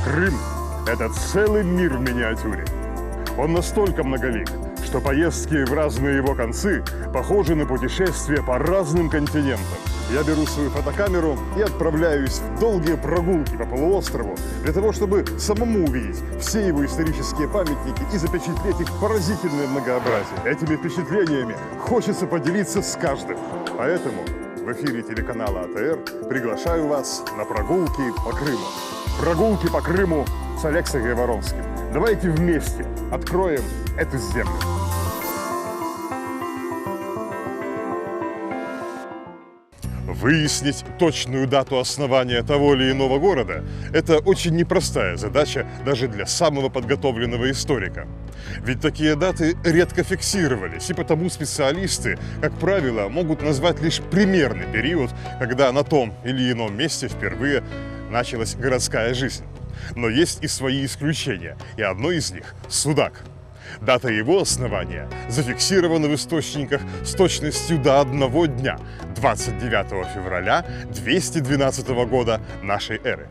Крым – это целый мир в миниатюре. Он настолько многолик, что поездки в разные его концы похожи на путешествия по разным континентам. Я беру свою фотокамеру и отправляюсь в долгие прогулки по полуострову для того, чтобы самому увидеть все его исторические памятники и запечатлеть их поразительное многообразие. Этими впечатлениями хочется поделиться с каждым. Поэтому в эфире телеканала АТР приглашаю вас на прогулки по Крыму. Прогулки по Крыму с Алексеем Гайворонским. Давайте вместе откроем эту землю. Выяснить точную дату основания того или иного города – это очень непростая задача даже для самого подготовленного историка. Ведь такие даты редко фиксировались, и потому специалисты, как правило, могут назвать лишь примерный период, когда на том или ином месте впервые началась городская жизнь. Но есть и свои исключения, и одно из них – Судак. Дата его основания зафиксирована в источниках с точностью до одного дня – 29 февраля 212 года нашей эры.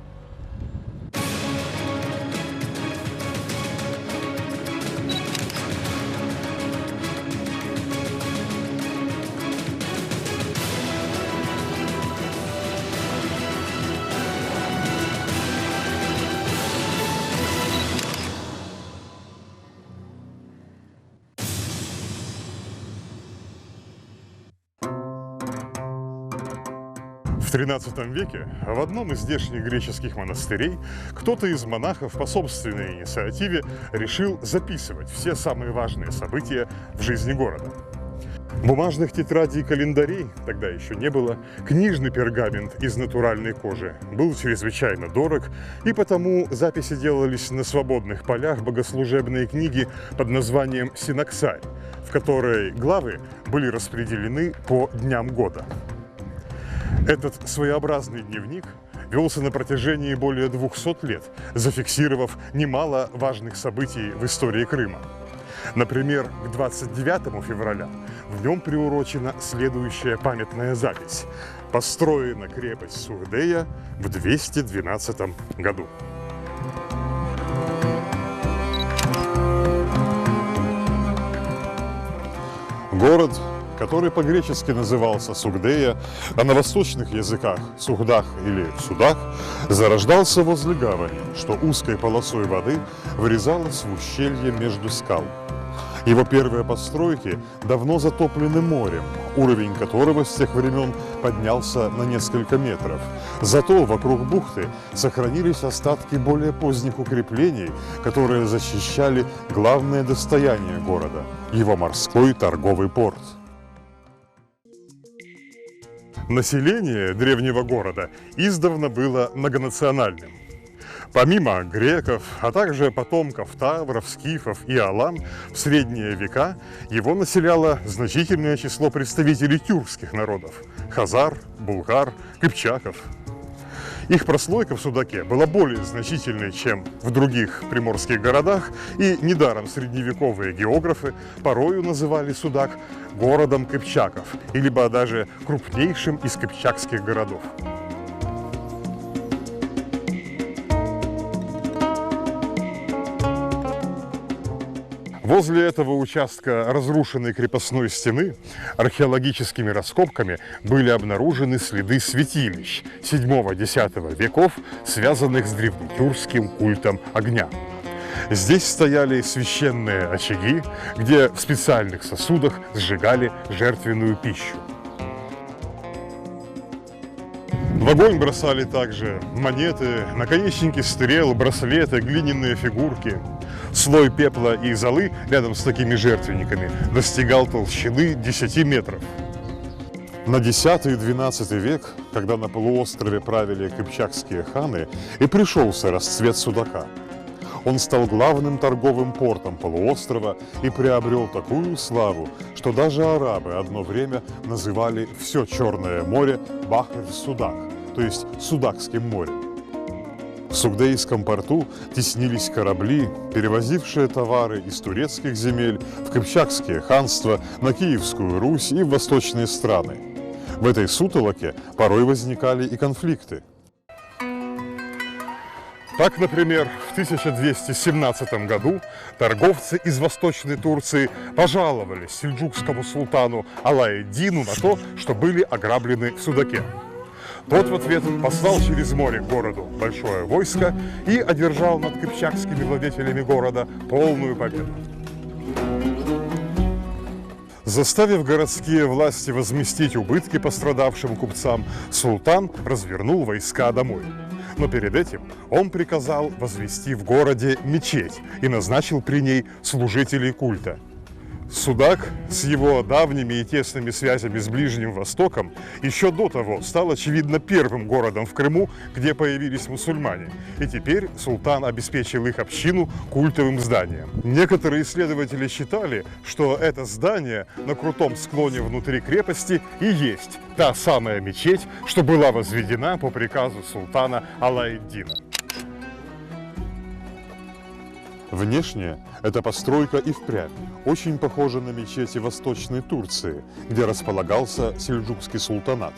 В XIII веке в одном из здешних греческих монастырей кто-то из монахов по собственной инициативе решил записывать все самые важные события в жизни города. Бумажных тетрадей и календарей тогда еще не было, книжный пергамент из натуральной кожи был чрезвычайно дорог, и потому записи делались на свободных полях богослужебной книги под названием «Синоксарь», в которой главы были распределены по дням года. Этот своеобразный дневник велся на протяжении более 200 лет, зафиксировав немало важных событий в истории Крыма. Например, к 29 февраля в нем приурочена следующая памятная запись. Построена крепость Сугдея в 212 году. Город, который по-гречески назывался Сугдея, а на восточных языках Сугдах или Судак, зарождался возле гавани, что узкой полосой воды врезалась в ущелье между скал. Его первые постройки давно затоплены морем, уровень которого с тех времен поднялся на несколько метров. Зато вокруг бухты сохранились остатки более поздних укреплений, которые защищали главное достояние города – его морской торговый порт. Население древнего города издавна было многонациональным. Помимо греков, а также потомков тавров, скифов и алан, в средние века его населяло значительное число представителей тюркских народов – хазар, булгар, кыпчаков. Их прослойка в Судаке была более значительной, чем в других приморских городах, и недаром средневековые географы порою называли Судак городом кыпчаков, либо даже крупнейшим из кыпчакских городов. Возле этого участка разрушенной крепостной стены археологическими раскопками были обнаружены следы святилищ VII-X веков, связанных с древнетюркским культом огня. Здесь стояли священные очаги, где в специальных сосудах сжигали жертвенную пищу. В огонь бросали также монеты, наконечники стрел, браслеты, глиняные фигурки. Слой пепла и золы рядом с такими жертвенниками достигал толщины 10 метров. На X и XII век, когда на полуострове правили кыпчакские ханы, и пришелся расцвет Судака. Он стал главным торговым портом полуострова и приобрел такую славу, что даже арабы одно время называли все Черное море Бахр-Судак, то есть Судакским морем. В Сугдейском порту теснились корабли, перевозившие товары из турецких земель в Кыпчакские ханства, на Киевскую Русь и в восточные страны. В этой сутолоке порой возникали и конфликты. Так, например, в 1217 году торговцы из Восточной Турции пожаловались сельджукскому султану Алаэддину на то, что были ограблены в Судаке. Тот в ответ послал через море к городу большое войско и одержал над кыпчакскими владетелями города полную победу. Заставив городские власти возместить убытки пострадавшим купцам, султан развернул войска домой. Но перед этим он приказал возвести в городе мечеть и назначил при ней служителей культа. Судак с его давними и тесными связями с Ближним Востоком еще до того стал, очевидно, первым городом в Крыму, где появились мусульмане. И теперь султан обеспечил их общину культовым зданием. Некоторые исследователи считали, что это здание на крутом склоне внутри крепости и есть та самая мечеть, что была возведена по приказу султана Алаэддина. Внешне эта постройка и впрямь очень похожа на мечети Восточной Турции, где располагался сельджукский султанат.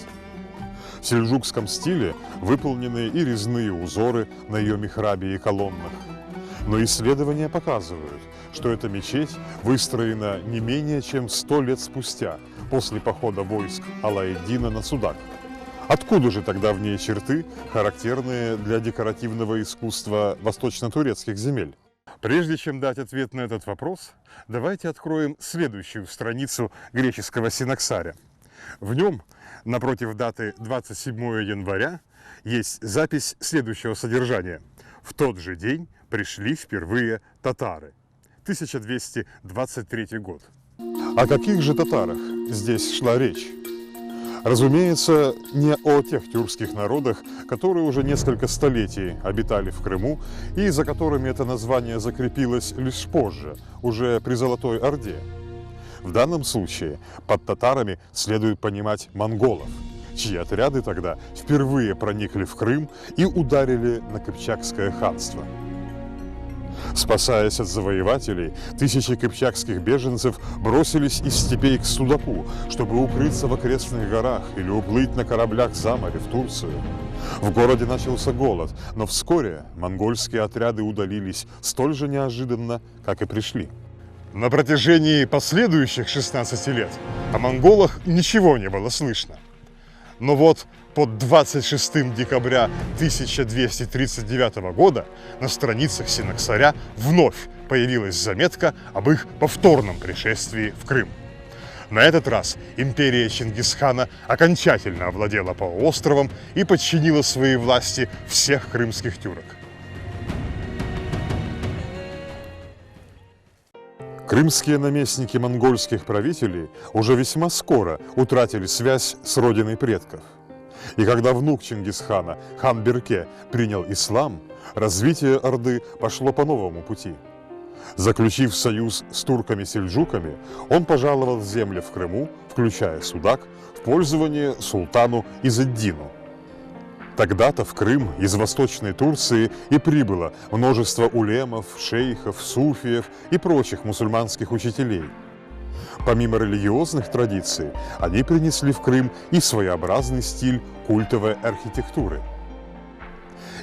В сельджукском стиле выполнены и резные узоры на ее михрабе и колоннах. Но исследования показывают, что эта мечеть выстроена не менее чем 100 лет спустя, после похода войск Алаэддина на Судак. Откуда же тогда в ней черты, характерные для декоративного искусства восточно-турецких земель? Прежде чем дать ответ на этот вопрос, давайте откроем следующую страницу греческого синоксаря. В нем, напротив даты 27 января, есть запись следующего содержания. В тот же день пришли впервые татары. 1223 год. О каких же татарах здесь шла речь? Разумеется, не о тех тюркских народах, которые уже несколько столетий обитали в Крыму и за которыми это название закрепилось лишь позже, уже при Золотой Орде. В данном случае под татарами следует понимать монголов, чьи отряды тогда впервые проникли в Крым и ударили на Кыпчакское ханство. Спасаясь от завоевателей, тысячи кыпчакских беженцев бросились из степей к Судаку, чтобы укрыться в окрестных горах или уплыть на кораблях за море в Турцию. В городе начался голод, но вскоре монгольские отряды удалились столь же неожиданно, как и пришли. На протяжении последующих 16 лет о монголах ничего не было слышно. Но вот под 26 декабря 1239 года на страницах синоксаря вновь появилась заметка об их повторном пришествии в Крым. На этот раз империя Чингисхана окончательно овладела полуостровом и подчинила своей власти всех крымских тюрок. Крымские наместники монгольских правителей уже весьма скоро утратили связь с родиной предков. И когда внук Чингисхана, хан Берке, принял ислам, развитие Орды пошло по новому пути. Заключив союз с турками-сельджуками, он пожаловал земли в Крыму, включая Судак, в пользование султану Иззеддину. Тогда-то в Крым из Восточной Турции и прибыло множество улемов, шейхов, суфиев и прочих мусульманских учителей. Помимо религиозных традиций, они принесли в Крым и своеобразный стиль культовой архитектуры.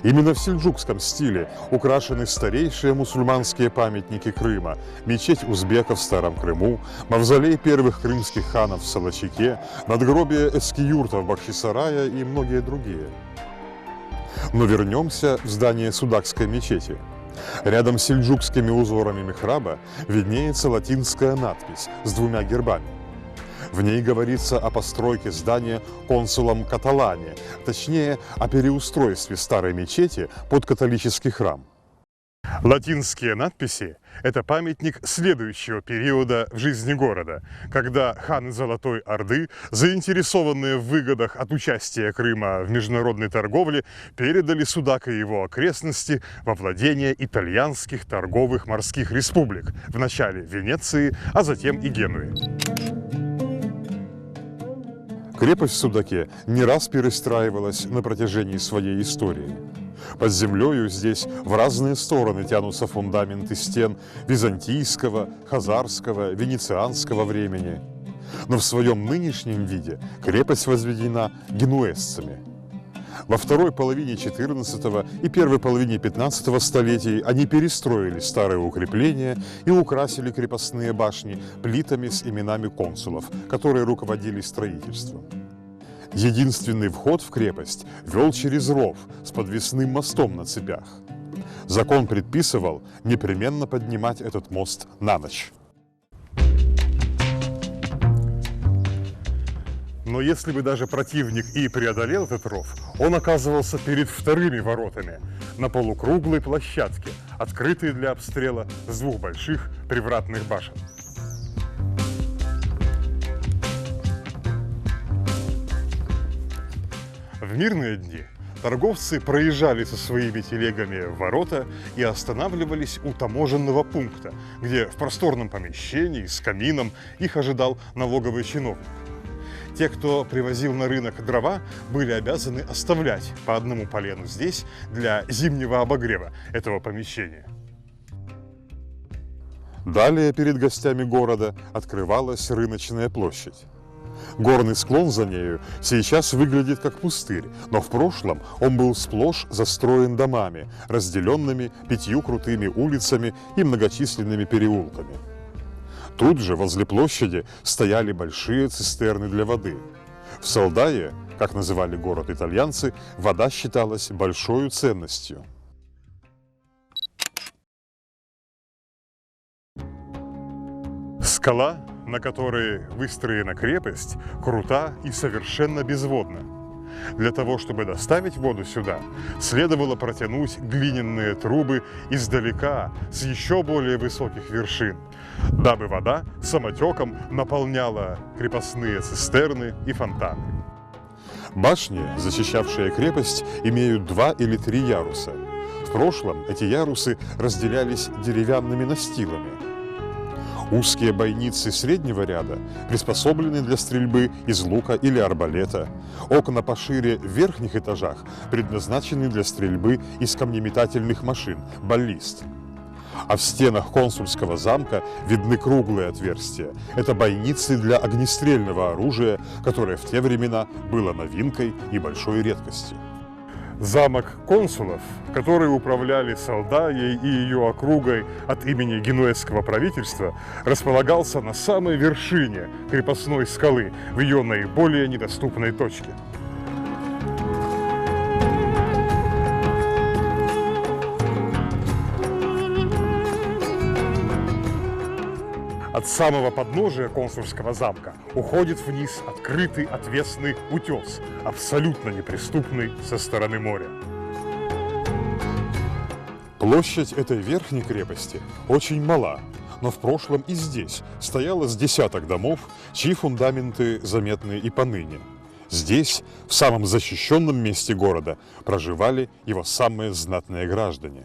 Именно в сельджукском стиле украшены старейшие мусульманские памятники Крыма, мечеть узбеков в Старом Крыму, мавзолей первых крымских ханов в Салачике, надгробие Эскиюрта в Бахчисарае и многие другие. Но вернемся в здание Судакской мечети. Рядом с сельджукскими узорами михраба виднеется латинская надпись с двумя гербами. В ней говорится о постройке здания консулом Каталане, точнее, о переустройстве старой мечети под католический храм. Латинские надписи – это памятник следующего периода в жизни города, когда ханы Золотой Орды, заинтересованные в выгодах от участия Крыма в международной торговле, передали Судак и его окрестности во владение итальянских торговых морских республик, вначале Венеции, а затем и Генуи. Крепость в Судаке не раз перестраивалась на протяжении своей истории. Под землею здесь в разные стороны тянутся фундаменты стен византийского, хазарского, венецианского времени. Но в своем нынешнем виде крепость возведена генуэзцами. Во второй половине XIV и первой половине XV столетий они перестроили старые укрепления и украсили крепостные башни плитами с именами консулов, которые руководили строительством. Единственный вход в крепость вел через ров с подвесным мостом на цепях. Закон предписывал непременно поднимать этот мост на ночь. Но если бы даже противник и преодолел этот ров, он оказывался перед вторыми воротами на полукруглой площадке, открытой для обстрела с двух больших привратных башен. В мирные дни торговцы проезжали со своими телегами в ворота и останавливались у таможенного пункта, где в просторном помещении с камином их ожидал налоговый чиновник. Те, кто привозил на рынок дрова, были обязаны оставлять по одному полену здесь для зимнего обогрева этого помещения. Далее перед гостями города открывалась рыночная площадь. Горный склон за нею сейчас выглядит как пустырь, но в прошлом он был сплошь застроен домами, разделенными 5 крутыми улицами и многочисленными переулками. Тут же, возле площади, стояли большие цистерны для воды. В Салдае, как называли город итальянцы, вода считалась большой ценностью. Скала, на которой выстроена крепость, крута и совершенно безводна. Для того, чтобы доставить воду сюда, следовало протянуть глиняные трубы издалека, с еще более высоких вершин, дабы вода самотеком наполняла крепостные цистерны и фонтаны. Башни, защищавшие крепость, имеют 2 или 3 яруса. В прошлом эти ярусы разделялись деревянными настилами. Узкие бойницы среднего ряда приспособлены для стрельбы из лука или арбалета. Окна пошире в верхних этажах предназначены для стрельбы из камнеметательных машин – баллист. А в стенах консульского замка видны круглые отверстия. Это бойницы для огнестрельного оружия, которое в те времена было новинкой и большой редкостью. Замок консулов, которые управляли Салдаей и ее округой от имени генуэзского правительства, располагался на самой вершине крепостной скалы, в ее наиболее недоступной точке. От самого подножия консульского замка уходит вниз открытый отвесный утес, абсолютно неприступный со стороны моря. Площадь этой верхней крепости очень мала, но в прошлом и здесь стояло с десяток домов, чьи фундаменты заметны и поныне. Здесь, в самом защищенном месте города, проживали его самые знатные граждане.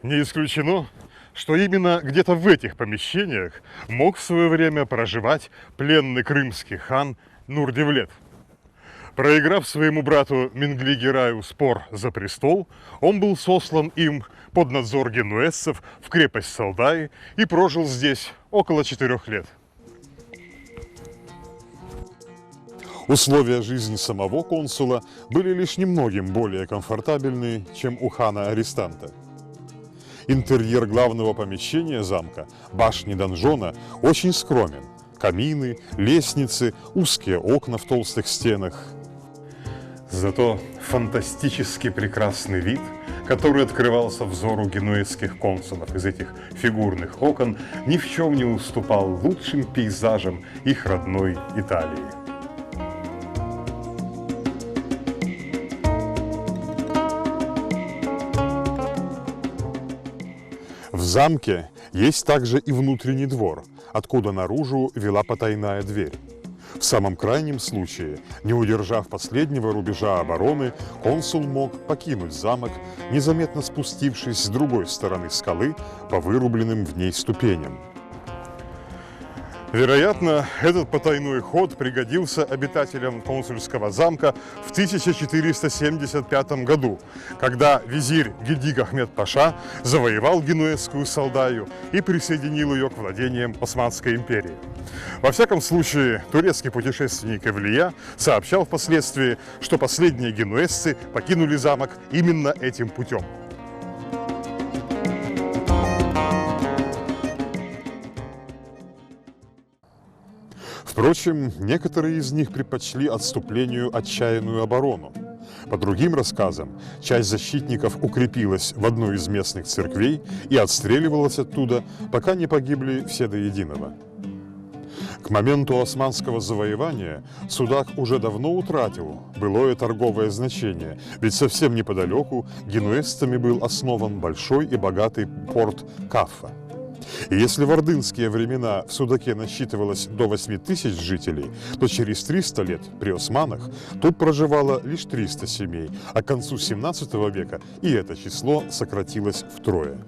Не исключено, что именно где-то в этих помещениях мог в свое время проживать пленный крымский хан Нурдевлет. Проиграв своему брату Менгли-Гераю спор за престол, он был сослан им под надзор генуэзцев в крепость Салдаи и прожил здесь около 4 лет. Условия жизни самого консула были лишь немногим более комфортабельны, чем у хана-арестанта. Интерьер главного помещения замка, башни донжона, очень скромен. Камины, лестницы, узкие окна в толстых стенах. Зато фантастически прекрасный вид, который открывался взору генуэзских консулов из этих фигурных окон, ни в чем не уступал лучшим пейзажам их родной Италии. В замке есть также и внутренний двор, откуда наружу вела потайная дверь. В самом крайнем случае, не удержав последнего рубежа обороны, консул мог покинуть замок, незаметно спустившись с другой стороны скалы по вырубленным в ней ступеням. Вероятно, этот потайной ход пригодился обитателям консульского замка в 1475 году, когда визирь Гедик Ахмед Паша завоевал Генуэзскую Салдаю и присоединил ее к владениям Османской империи. Во всяком случае, турецкий путешественник Эвлия сообщал впоследствии, что последние генуэзцы покинули замок именно этим путем. Впрочем, некоторые из них предпочли отступлению отчаянную оборону. По другим рассказам, часть защитников укрепилась в одной из местных церквей и отстреливалась оттуда, пока не погибли все до единого. К моменту османского завоевания Судак уже давно утратил былое торговое значение, ведь совсем неподалеку генуэзцами был основан большой и богатый порт Каффа. И если в ордынские времена в Судаке насчитывалось до 8000 жителей, то через 300 лет при османах тут проживало лишь 300 семей, а к концу 17 века и это число сократилось втрое.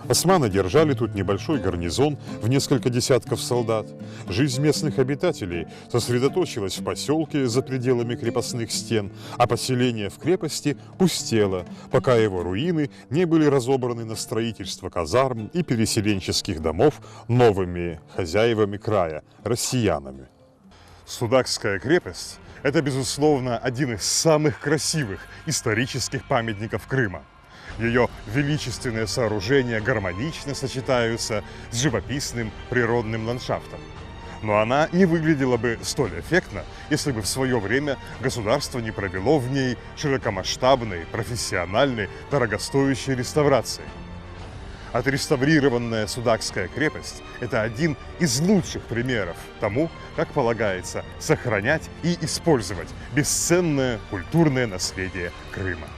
Османы держали тут небольшой гарнизон в несколько десятков солдат. Жизнь местных обитателей сосредоточилась в поселке за пределами крепостных стен, а поселение в крепости пустело, пока его руины не были разобраны на строительство казарм и переселенческих домов новыми хозяевами края – россиянами. Судакская крепость – это, безусловно, один из самых красивых исторических памятников Крыма. Ее величественные сооружения гармонично сочетаются с живописным природным ландшафтом. Но она не выглядела бы столь эффектно, если бы в свое время государство не провело в ней широкомасштабной, профессиональной, дорогостоящей реставрации. Отреставрированная Судакская крепость – это один из лучших примеров тому, как полагается сохранять и использовать бесценное культурное наследие Крыма.